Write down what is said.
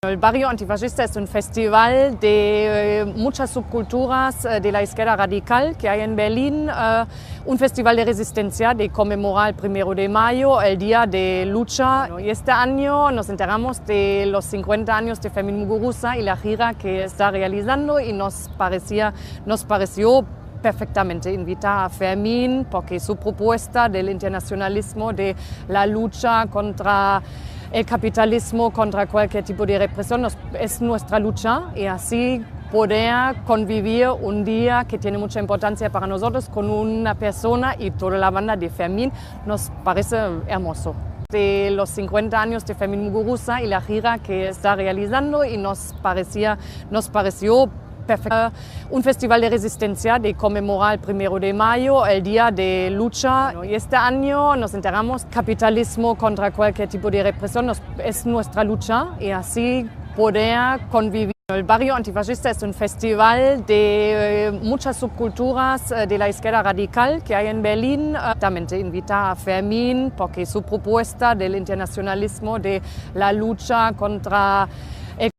El Barrio Antifascista es un festival de muchas subculturas de la izquierda radical que hay en Berlín, un festival de resistencia de conmemorar el 1 de mayo, el día de lucha. Y este año nos enteramos de los 50 años de Fermín Muguruza y la gira que está realizando y nos pareció perfectamente invitar a Fermín porque su propuesta del internacionalismo, de la lucha contra el capitalismo, contra cualquier tipo de represión, es nuestra lucha y así poder convivir un día que tiene mucha importancia para nosotros con una persona y toda la banda de Fermín nos parece hermoso. De los 50 años de Fermín Muguruza y la gira que está realizando y nos pareció perfecto. Un festival de resistencia de conmemorar el 1 de mayo, el día de lucha. Y este año nos enteramos capitalismo contra cualquier tipo de represión es nuestra lucha y así poder convivir. El Barrio Antifascista es un festival de muchas subculturas de la izquierda radical que hay en Berlín. También invitar a Fermín porque su propuesta del internacionalismo, de la lucha contra